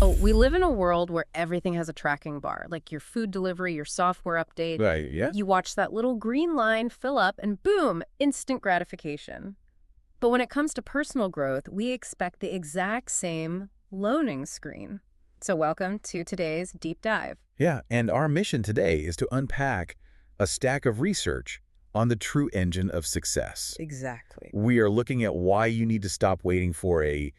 Oh, we live in a world where everything has a tracking bar, like your food delivery, your software update. Right, yeah. You watch that little green line fill up and boom, instant gratification. But when it comes to personal growth, we expect the exact same loading screen. So welcome to today's deep dive. Yeah, and our mission today is to unpack a stack of research on the true engine of success. Exactly. We are looking at why you need to stop waiting for a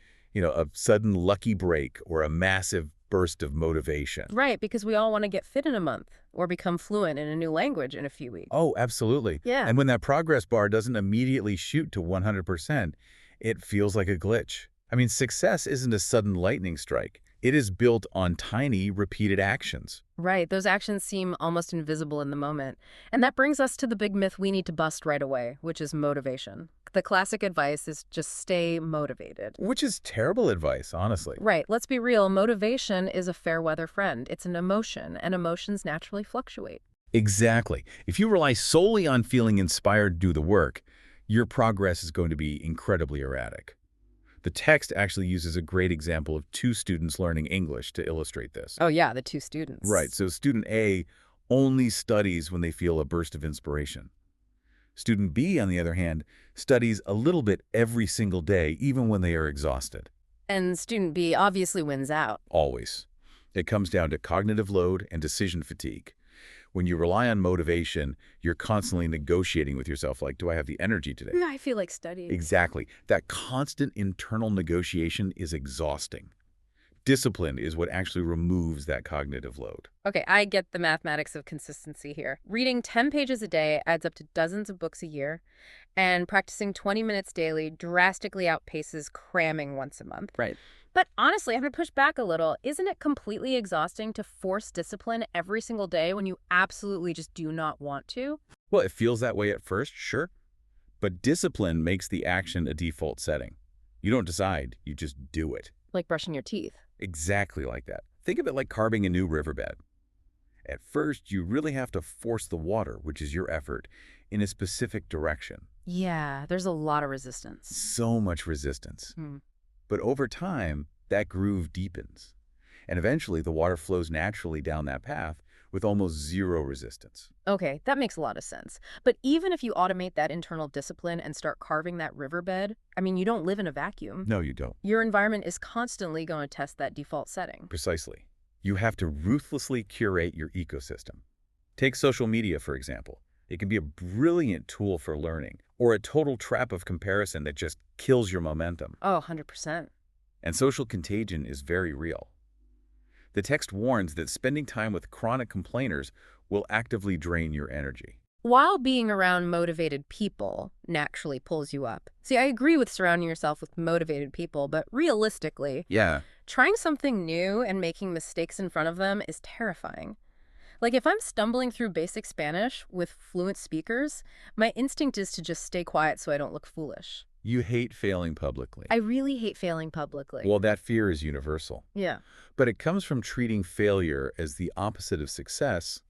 sudden lucky break or a massive burst of motivation. Right, because we all want to get fit in a month or become fluent in a new language in a few weeks. Oh, absolutely. Yeah. And when that progress bar doesn't immediately shoot to 100%, it feels like a glitch. I mean, success isn't a sudden lightning strike. It is built on tiny, repeated actions. Right, those actions seem almost invisible in the moment. And that brings us to the big myth we need to bust right away, which is motivation. The classic advice is just stay motivated. Which is terrible advice, honestly. Right, let's be real, motivation is a fair weather friend. It's an emotion, and emotions naturally fluctuate. Exactly. If you rely solely on feeling inspired to do the work, your progress is going to be incredibly erratic. The text actually uses a great example of two students learning English to illustrate this. Oh yeah, the two students. Right, so student A only studies when they feel a burst of inspiration. Student B, on the other hand, studies a little bit every single day, even when they are exhausted. And student B obviously wins out. Always. It comes down to cognitive load and decision fatigue. When you rely on motivation, you're constantly negotiating with yourself, like, do I have the energy today? Yeah, I feel like studying. Exactly. That constant internal negotiation is exhausting. Discipline is what actually removes that cognitive load. Okay, I get the mathematics of consistency here. Reading 10 pages a day adds up to dozens of books a year, and practicing 20 minutes daily drastically outpaces cramming once a month. Right. But honestly, I'm going to push back a little. Isn't it completely exhausting to force discipline every single day when you absolutely just do not want to? Well, it feels that way at first, sure. But discipline makes the action a default setting. You don't decide, you just do it. Like brushing your teeth. Exactly like that. Think of it like carving a new riverbed. At first, you really have to force the water, which is your effort, in a specific direction. Yeah, there's a lot of resistance. So much resistance. Hmm. But over time, that groove deepens. And eventually, the water flows naturally down that path with almost zero resistance. Okay, that makes a lot of sense. But even if you automate that internal discipline and start carving that riverbed, I mean, you don't live in a vacuum. No, you don't. Your environment is constantly going to test that default setting. Precisely. You have to ruthlessly curate your ecosystem. Take social media, for example. It can be a brilliant tool for learning, or a total trap of comparison that just kills your momentum. Oh, 100%. And social contagion is very real. The text warns that spending time with chronic complainers will actively drain your energy. While being around motivated people naturally pulls you up. See, I agree with surrounding yourself with motivated people, but realistically, Yeah. trying something new and making mistakes in front of them is terrifying. Like if I'm stumbling through basic Spanish with fluent speakers, my instinct is to just stay quiet so I don't look foolish. You hate failing publicly. I really hate failing publicly. Well, that fear is universal. Yeah. But it comes from treating failure as the opposite of success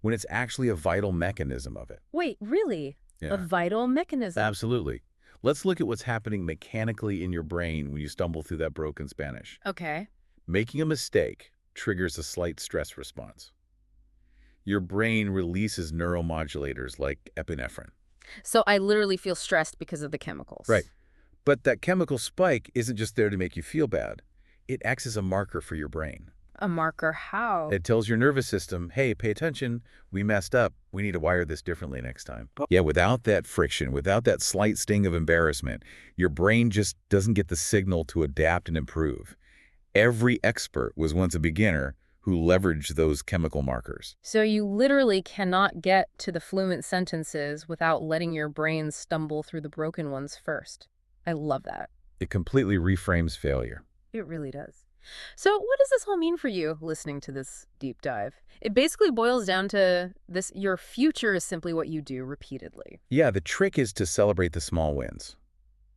when it's actually a vital mechanism of it. Wait, really? Yeah. A vital mechanism? Absolutely. Let's look at what's happening mechanically in your brain when you stumble through that broken Spanish. Okay. Making a mistake triggers a slight stress response. Your brain releases neuromodulators like epinephrine. So I literally feel stressed because of the chemicals. Right. But that chemical spike isn't just there to make you feel bad. It acts as a marker for your brain. A marker how? It tells your nervous system, hey, pay attention, we messed up, we need to wire this differently next time. Yeah, without that friction, without that slight sting of embarrassment, your brain just doesn't get the signal to adapt and improve. Every expert was once a beginner who leveraged those chemical markers. So you literally cannot get to the fluent sentences without letting your brain stumble through the broken ones first. I love that. It completely reframes failure. It really does. So what does this all mean for you, listening to this deep dive? It basically boils down to this: your future is simply what you do repeatedly. Yeah, the trick is to celebrate the small wins.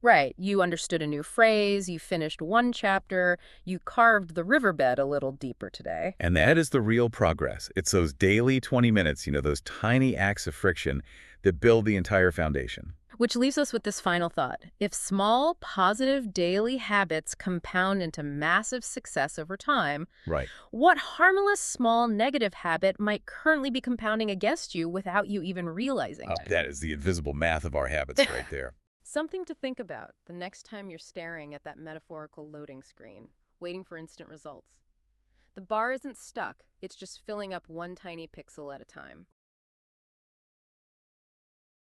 Right, you understood a new phrase, you finished one chapter, you carved the riverbed a little deeper today. And that is the real progress. It's those daily 20 minutes, those tiny acts of friction that build the entire foundation. Which leaves us with this final thought. If small, positive daily habits compound into massive success over time, Right. what harmless, small, negative habit might currently be compounding against you without you even realizing it? That is the invisible math of our habits right there. Something to think about the next time you're staring at that metaphorical loading screen, waiting for instant results. The bar isn't stuck, it's just filling up one tiny pixel at a time.